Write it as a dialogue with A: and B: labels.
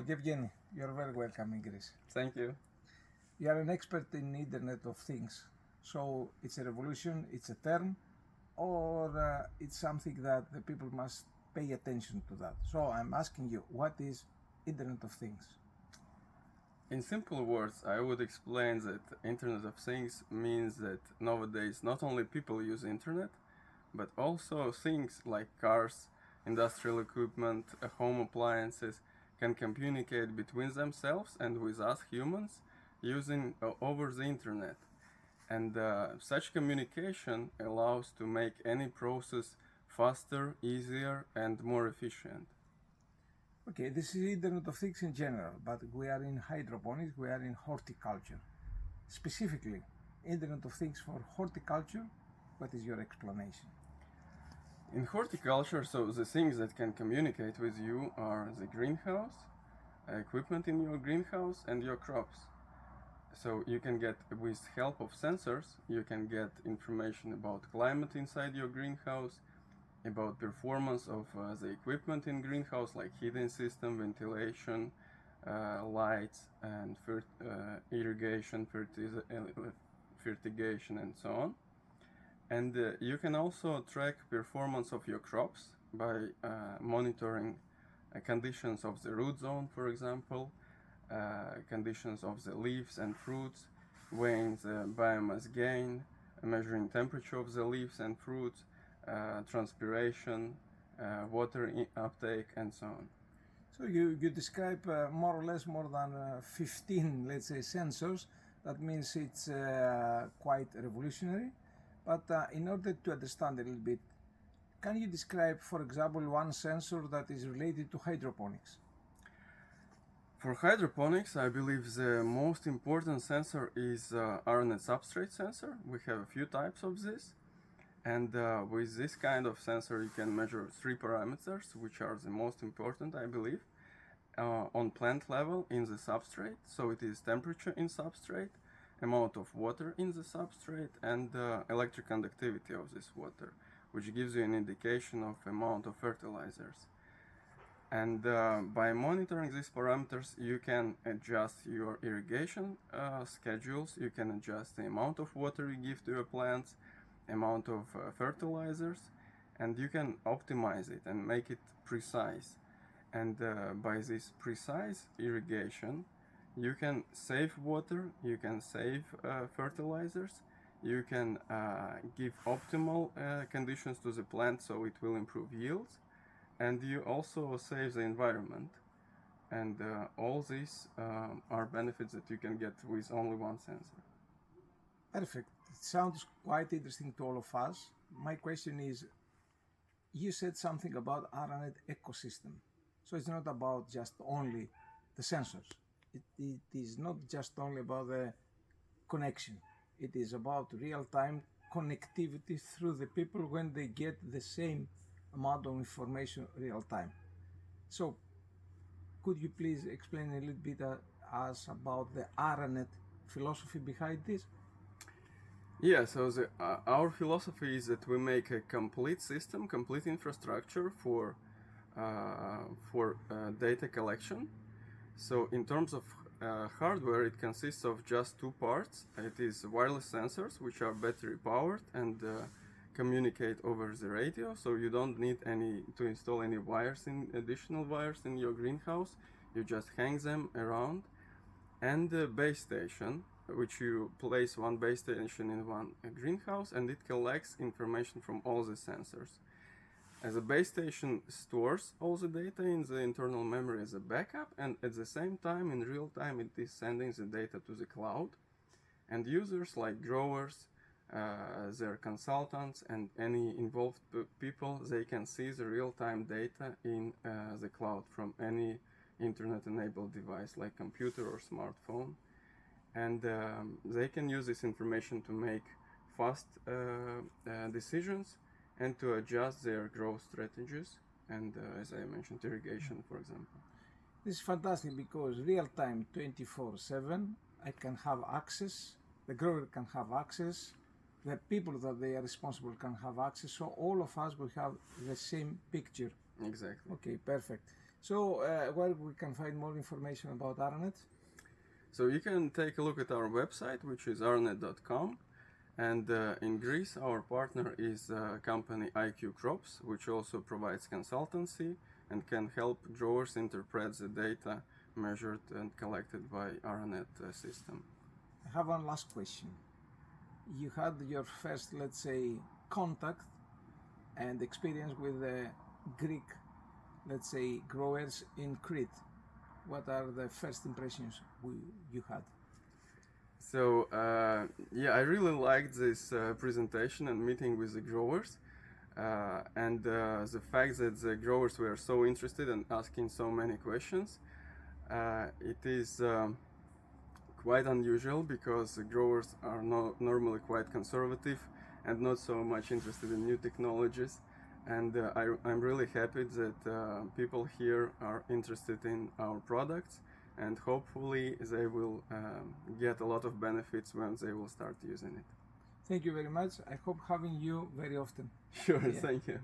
A: Jevgenij, you're very welcome in Greece.
B: Thank you.
A: You are an expert in Internet of Things. So it's a revolution, it's a term, or it's something that the people must pay attention to that. So I'm asking you, what is Internet of Things?
B: In simple words, I would explain that Internet of Things means that nowadays not only people use Internet, but also things like cars, industrial equipment, home appliances can communicate between themselves and with us humans using over the Internet. And such communication allows to make any process faster, easier, and more efficient.
A: Okay, this is Internet of Things in general, but we are in hydroponics, we are in horticulture. Specifically, Internet of Things for horticulture, what is your explanation?
B: In horticulture, so the things that can communicate with you are the greenhouse, equipment in your greenhouse, and your crops. So you can get, with help of sensors, you can get information about climate inside your greenhouse, about performance of the equipment in greenhouse, like heating system, ventilation, lights, and irrigation, fertigation, and so on. And you can also track performance of your crops by monitoring conditions of the root zone, for example, conditions of the leaves and fruits, weighing the biomass gain, measuring temperature of the leaves and fruits, transpiration, water uptake, and so on.
A: So you describe more or less more than 15, let's say, sensors. That means it's quite revolutionary. But in order to understand a little bit, can you describe, for example, one sensor that is related to hydroponics?
B: For hydroponics, I believe the most important sensor is Aranet substrate sensor. We have a few types of this. And with this kind of sensor, you can measure 3 parameters, which are the most important, I believe, on plant level in the substrate. So it is temperature in substrate, amount of water in the substrate, and electric conductivity of this water, which gives you an indication of amount of fertilizers. And by monitoring these parameters, you can adjust your irrigation schedules, you can adjust the amount of water you give to your plants, amount of fertilizers, and you can optimize it and make it precise. And by this precise irrigation, you can save water, you can save fertilizers, you can give optimal conditions to the plant so it will improve yields, and you also save the environment. And all these are benefits that you can get with only one sensor.
A: Perfect. It sounds quite interesting to all of us. My question is, you said something about Aranet ecosystem. So it's not about just only the sensors. It is not just only about the connection. It is about real-time connectivity through the people when they get the same amount of information real-time. So could you please explain a little bit us about the Aranet philosophy behind this?
B: Yeah, so our philosophy is that we make a complete system, complete infrastructure for data collection. So in terms of hardware, it consists of just 2 parts. It is wireless sensors, which are battery powered and communicate over the radio. So you don't need to install any additional wires in your greenhouse. You just hang them around. And the base station, which you place one base station in one greenhouse, and it collects information from all the sensors. As a base station stores all the data in the internal memory as a backup, and at the same time, in real time, it is sending the data to the cloud. And users like growers, their consultants, and any involved people, they can see the real-time data in the cloud from any internet-enabled device like computer or smartphone. And they can use this information to make fast decisions and to adjust their growth strategies, and as I mentioned, irrigation, for example.
A: This is fantastic because real-time 24/7, I can have access, the grower can have access, the people that they are responsible can have access, so all of us will have the same picture.
B: Exactly.
A: Okay, perfect. So where we can find more information about Aranet?
B: So you can take a look at our website, which is aranet.com. And in Greece, our partner is company IQ Crops, which also provides consultancy and can help growers interpret the data measured and collected by Aranet system.
A: I have one last question. You had your first, let's say, contact and experience with the Greek, let's say, growers in Crete. What are the first impressions you had?
B: So I really liked this presentation and meeting with the growers, and the fact that the growers were so interested and asking so many questions. It is quite unusual because the growers are normally quite conservative and not so much interested in new technologies. And I'm really happy that people here are interested in our products, and hopefully they will get a lot of benefits when they will start using it.
A: Thank you very much. I hope having you very often.
B: Sure,
A: Yeah.
B: thank you.